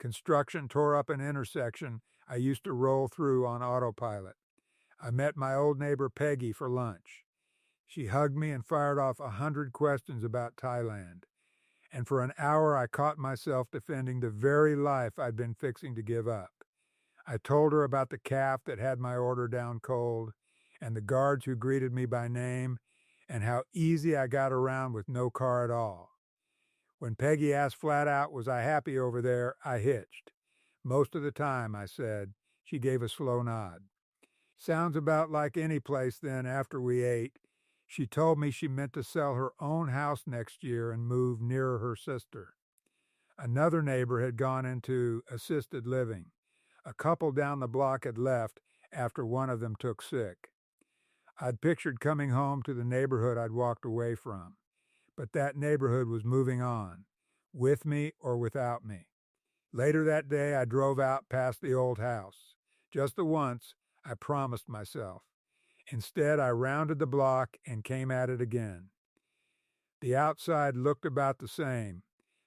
Construction tore up an intersection I used to roll through on autopilot. I met my old neighbor Peggy for lunch. She hugged me and fired off 100 questions about Thailand. And for an hour I caught myself defending the very life I'd been fixing to give up. I told her about the calf that had my order down cold, and the guards who greeted me by name, and how easy I got around with no car at all. When Peggy asked flat out, was I happy over there, I hitched. "Most of the time," I said. She gave a slow nod. "Sounds about like any place then after we ate." She told me she meant to sell her own house next year and move nearer her sister. Another neighbor had gone into assisted living. A couple down the block had left after one of them took sick. I'd pictured coming home to the neighborhood I'd walked away from, but that neighborhood was moving on, with me or without me. Later that day, I drove out past the old house. Just the once, I promised myself. Instead, I rounded the block and came at it again. The outside looked about the same,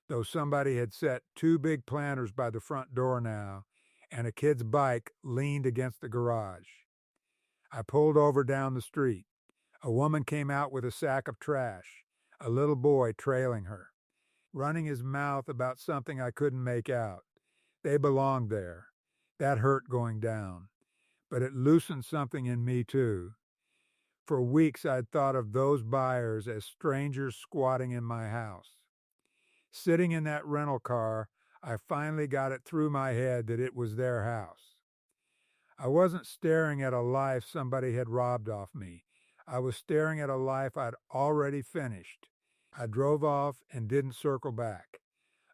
though somebody had set 2 big planters by the front door now, and a kid's bike leaned against the garage. I pulled over down the street. A woman came out with a sack of trash, a little boy trailing her, running his mouth about something I couldn't make out. They belonged there. That hurt going down, but it loosened something in me too. For weeks I'd thought of those buyers as strangers squatting in my house. Sitting in that rental car, I finally got it through my head that it was their house. I wasn't staring at a life somebody had robbed off me. I was staring at a life I'd already finished. I drove off and didn't circle back.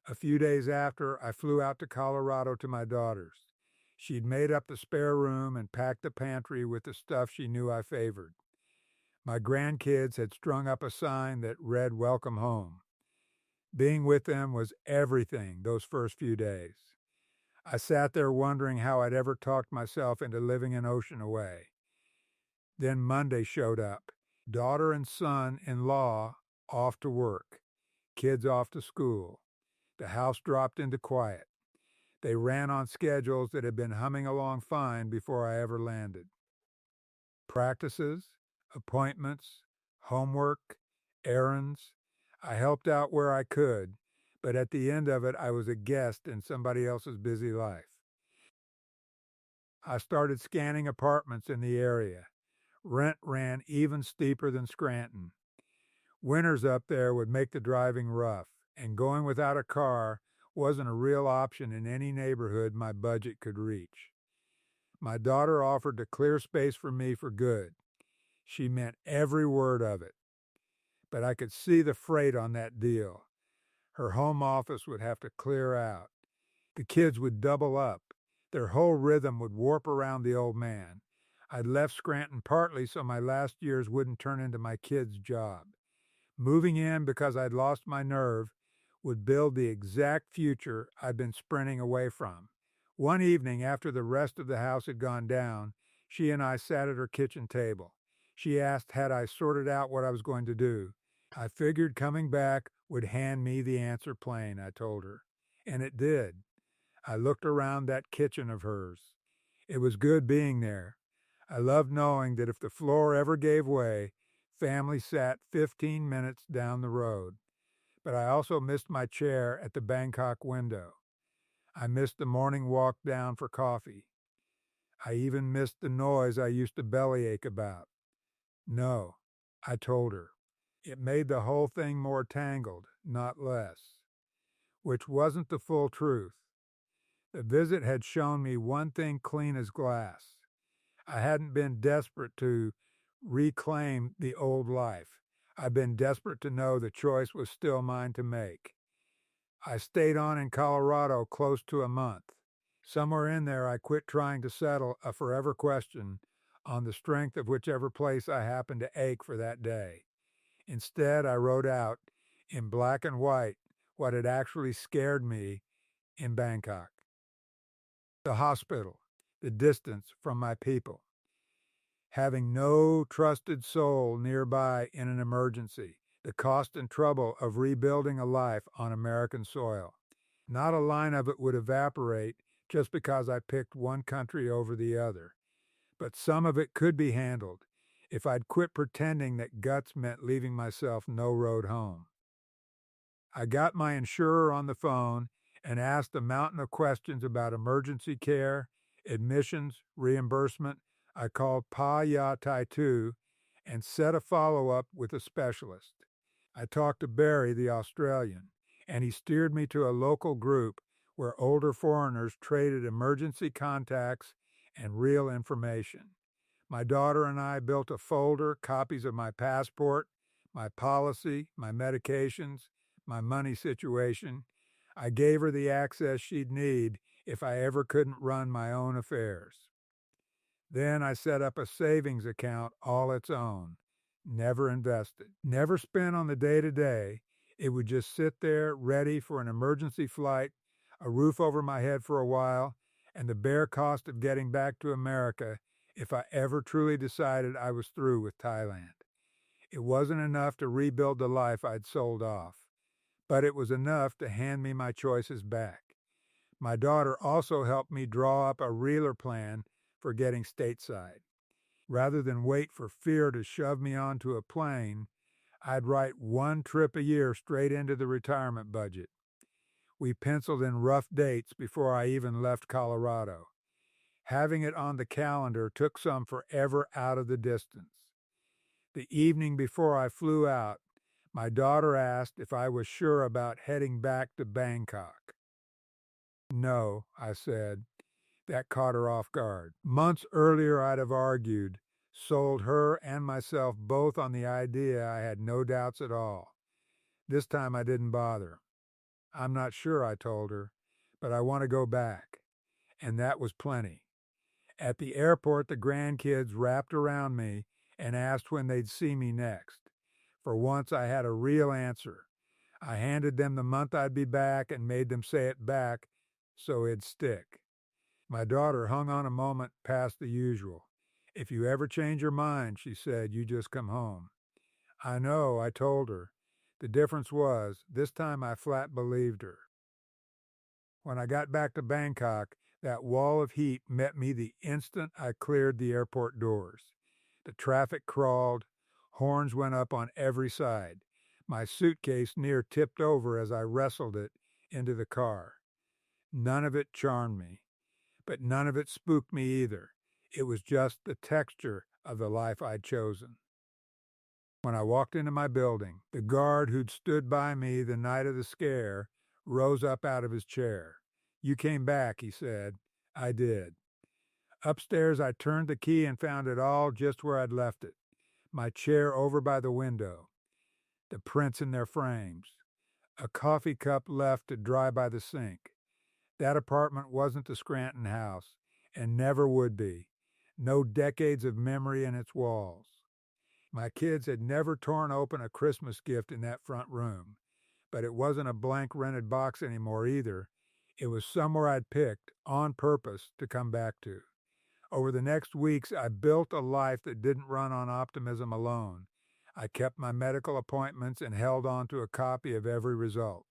A few days after, I flew out to Colorado to my daughter's. She'd made up the spare room and packed the pantry with the stuff she knew I favored. My grandkids had strung up a sign that read, "Welcome home." Being with them was everything those first few days. I sat there wondering how I'd ever talked myself into living an ocean away. Then Monday showed up. Daughter and son-in-law off to work. Kids off to school. The house dropped into quiet. They ran on schedules that had been humming along fine before I ever landed. Practices, appointments, homework, errands. I helped out where I could, but at the end of it, I was a guest in somebody else's busy life. I started scanning apartments in the area. Rent ran even steeper than Scranton. Winters up there would make the driving rough, and going without a car wasn't a real option in any neighborhood my budget could reach. My daughter offered to clear space for me for good. She meant every word of it. But I could see the freight on that deal. Her home office would have to clear out. The kids would double up. Their whole rhythm would warp around the old man. I'd left Scranton partly so my last years wouldn't turn into my kids' job. Moving in because I'd lost my nerve would build the exact future I'd been sprinting away from. One evening, after the rest of the house had gone down, she and I sat at her kitchen table. She asked had I sorted out what I was going to do. I figured coming back would hand me the answer plain, I told her. And it did. I looked around that kitchen of hers. It was good being there. I loved knowing that if the floor ever gave way, family sat 15 minutes down the road. But I also missed my chair at the Bangkok window. I missed the morning walk down for coffee. I even missed the noise I used to bellyache about. No, I told her. It made the whole thing more tangled, not less. Which wasn't the full truth. The visit had shown me one thing clean as glass. I hadn't been desperate to reclaim the old life. I'd been desperate to know the choice was still mine to make. I stayed on in Colorado close to a month. Somewhere in there, I quit trying to settle a forever question on the strength of whichever place I happened to ache for that day. Instead, I wrote out, in black and white, what had actually scared me in Bangkok. The hospital, the distance from my people, having no trusted soul nearby in an emergency, the cost and trouble of rebuilding a life on American soil. Not a line of it would evaporate just because I picked one country over the other, but some of it could be handled if I'd quit pretending that guts meant leaving myself no road home. I got my insurer on the phone and asked a mountain of questions about emergency care, admissions, reimbursement. I called Pa Ya Tai Tu and set a follow-up with a specialist. I talked to Barry, the Australian, and he steered me to a local group where older foreigners traded emergency contacts and real information. My daughter and I built a folder, copies of my passport, my policy, my medications, my money situation. I gave her the access she'd need if I ever couldn't run my own affairs. Then I set up a savings account all its own, never invested, never spent on the day-to-day. It would just sit there ready for an emergency flight, a roof over my head for a while, and the bare cost of getting back to America if I ever truly decided I was through with Thailand. It wasn't enough to rebuild the life I'd sold off, but it was enough to hand me my choices back. My daughter also helped me draw up a realer plan for getting stateside. Rather than wait for fear to shove me onto a plane, I'd write one trip a year straight into the retirement budget. We penciled in rough dates before I even left Colorado. Having it on the calendar took some forever out of the distance. The evening before I flew out, my daughter asked if I was sure about heading back to Bangkok. No, I said. That caught her off guard. Months earlier, I'd have argued, sold her and myself both on the idea I had no doubts at all. This time I didn't bother. I'm not sure, I told her, but I want to go back. And that was plenty. At the airport, the grandkids wrapped around me and asked when they'd see me next. For once, I had a real answer. I handed them the month I'd be back and made them say it back so it'd stick. My daughter hung on a moment past the usual. If you ever change your mind, she said, you just come home. I know, I told her. The difference was, this time I flat believed her. When I got back to Bangkok, that wall of heat met me the instant I cleared the airport doors. The traffic crawled, horns went up on every side. My suitcase near tipped over as I wrestled it into the car. None of it charmed me, but none of it spooked me either. It was just the texture of the life I'd chosen. When I walked into my building, the guard who'd stood by me the night of the scare rose up out of his chair. You came back, he said. I did. Upstairs, I turned the key and found it all just where I'd left it. My chair over by the window, the prints in their frames, a coffee cup left to dry by the sink. That apartment wasn't the Scranton house, and never would be. No decades of memory in its walls. My kids had never torn open a Christmas gift in that front room, but it wasn't a blank rented box anymore either. It was somewhere I'd picked, on purpose, to come back to. Over the next weeks, I built a life that didn't run on optimism alone. I kept my medical appointments and held on to a copy of every result.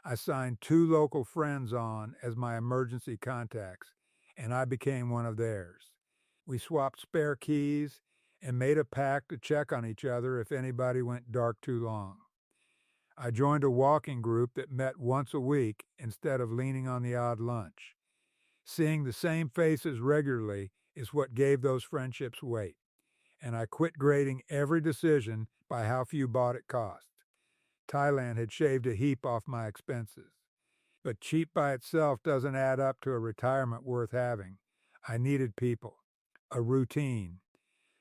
I signed 2 local friends on as my emergency contacts, and I became one of theirs. We swapped spare keys and made a pact to check on each other if anybody went dark too long. I joined a walking group that met once a week instead of leaning on the odd lunch. Seeing the same faces regularly is what gave those friendships weight, and I quit grading every decision by how few bought it cost. Thailand had shaved a heap off my expenses. But cheap by itself doesn't add up to a retirement worth having. I needed people, a routine.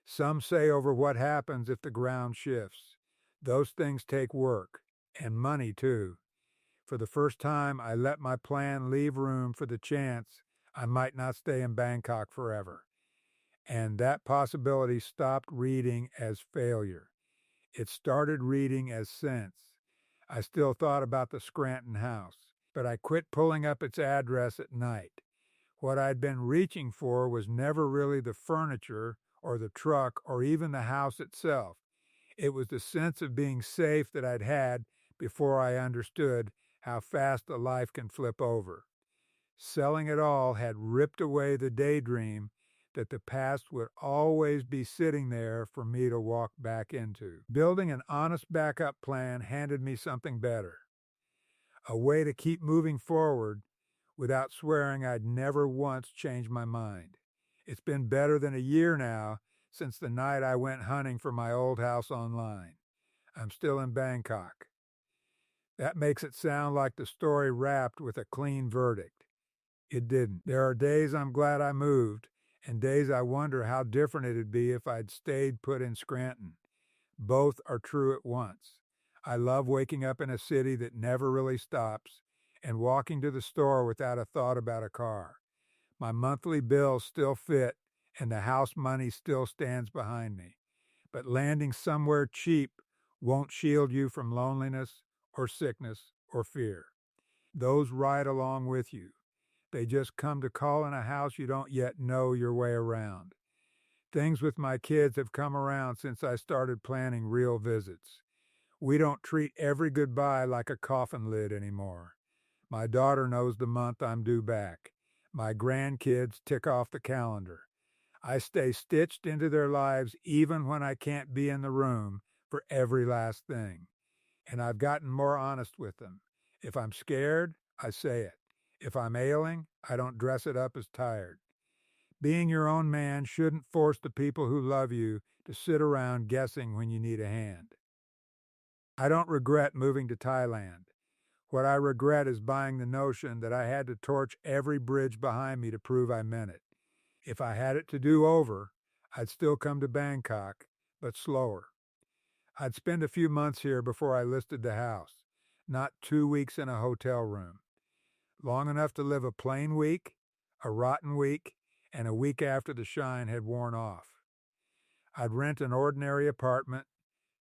Some say over what happens if the ground shifts. Those things take work, and money too. For the first time, I let my plan leave room for the chance I might not stay in Bangkok forever. And that possibility stopped reading as failure. It started reading as sense. I still thought about the Scranton house, but I quit pulling up its address at night. What I'd been reaching for was never really the furniture or the truck or even the house itself. It was the sense of being safe that I'd had before I understood how fast a life can flip over. Selling it all had ripped away the daydream that the past would always be sitting there for me to walk back into. Building an honest backup plan handed me something better. A way to keep moving forward without swearing I'd never once changed my mind. It's been better than a year now since the night I went hunting for my old house online. I'm still in Bangkok. That makes it sound like the story wrapped with a clean verdict. It didn't. There are days I'm glad I moved, and days I wonder how different it'd be if I'd stayed put in Scranton. Both are true at once. I love waking up in a city that never really stops and walking to the store without a thought about a car. My monthly bills still fit and the house money still stands behind me. But landing somewhere cheap won't shield you from loneliness or sickness or fear. Those ride along with you. They just come to call in a house you don't yet know your way around. Things with my kids have come around since I started planning real visits. We don't treat every goodbye like a coffin lid anymore. My daughter knows the month I'm due back. My grandkids tick off the calendar. I stay stitched into their lives even when I can't be in the room for every last thing. And I've gotten more honest with them. If I'm scared, I say it. If I'm ailing, I don't dress it up as tired. Being your own man shouldn't force the people who love you to sit around guessing when you need a hand. I don't regret moving to Thailand. What I regret is buying the notion that I had to torch every bridge behind me to prove I meant it. If I had it to do over, I'd still come to Bangkok, but slower. I'd spend a few months here before I listed the house, not 2 weeks in a hotel room. Long enough to live a plain week, a rotten week, and a week after the shine had worn off. I'd rent an ordinary apartment,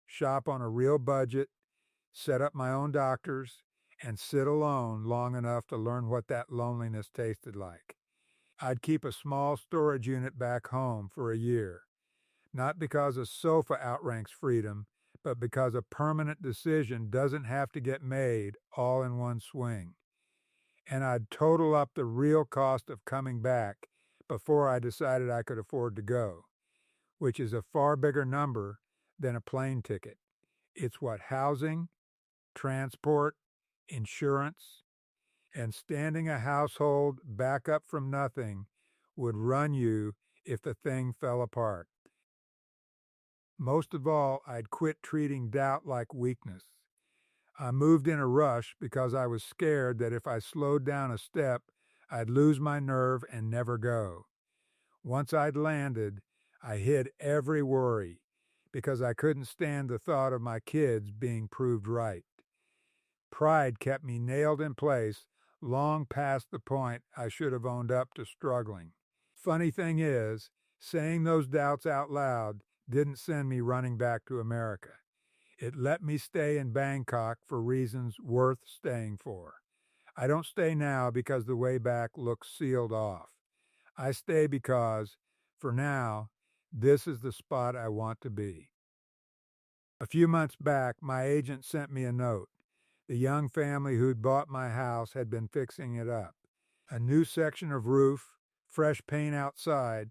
shop on a real budget, set up my own doctors, and sit alone long enough to learn what that loneliness tasted like. I'd keep a small storage unit back home for a year, not because a sofa outranks freedom, but because a permanent decision doesn't have to get made all in one swing. And I'd total up the real cost of coming back before I decided I could afford to go, which is a far bigger number than a plane ticket. It's what housing, transport, insurance, and standing a household back up from nothing would run you if the thing fell apart. Most of all, I'd quit treating doubt like weakness. I moved in a rush because I was scared that if I slowed down a step, I'd lose my nerve and never go. Once I'd landed, I hid every worry because I couldn't stand the thought of my kids being proved right. Pride kept me nailed in place long past the point I should have owned up to struggling. Funny thing is, saying those doubts out loud didn't send me running back to America. It let me stay in Bangkok for reasons worth staying for. I don't stay now because the way back looks sealed off. I stay because, for now, this is the spot I want to be. A few months back, my agent sent me a note. The young family who'd bought my house had been fixing it up. A new section of roof, fresh paint outside,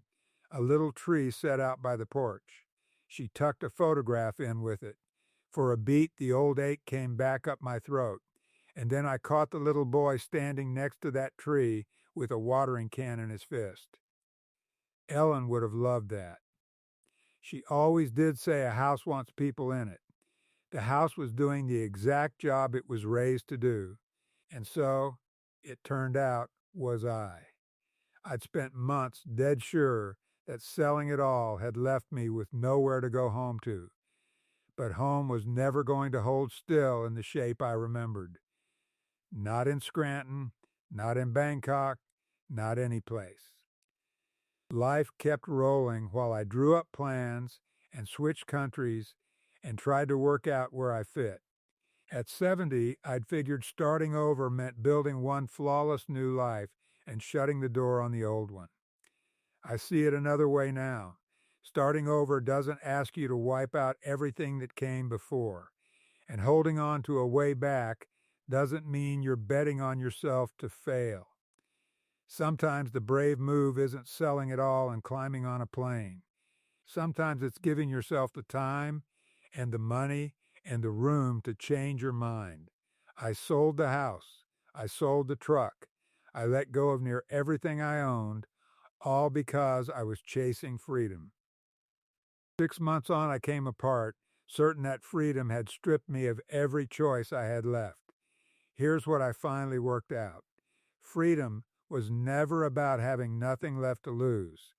a little tree set out by the porch. She tucked a photograph in with it. For a beat, the old ache came back up my throat, and then I caught the little boy standing next to that tree with a watering can in his fist. Ellen would have loved that. She always did say a house wants people in it. The house was doing the exact job it was raised to do, and so, it turned out, was I. I'd spent months dead sure that selling it all had left me with nowhere to go home to. But home was never going to hold still in the shape I remembered. Not in Scranton, not in Bangkok, not any place. Life kept rolling while I drew up plans and switched countries and tried to work out where I fit. At 70, I'd figured starting over meant building one flawless new life and shutting the door on the old one. I see it another way now. Starting over doesn't ask you to wipe out everything that came before, and holding on to a way back doesn't mean you're betting on yourself to fail. Sometimes the brave move isn't selling it all and climbing on a plane. Sometimes it's giving yourself the time and the money and the room to change your mind. I sold the house. I sold the truck. I let go of near everything I owned, all because I was chasing freedom. 6 months on, I came apart, certain that freedom had stripped me of every choice I had left. Here's what I finally worked out. Freedom was never about having nothing left to lose.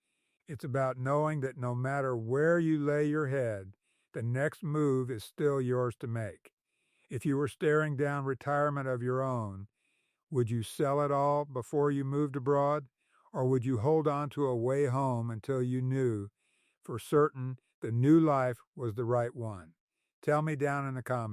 It's about knowing that no matter where you lay your head, the next move is still yours to make. If you were staring down retirement of your own, would you sell it all before you moved abroad? Or would you hold on to a way home until you knew for certain the new life was the right one? Tell me down in the comments.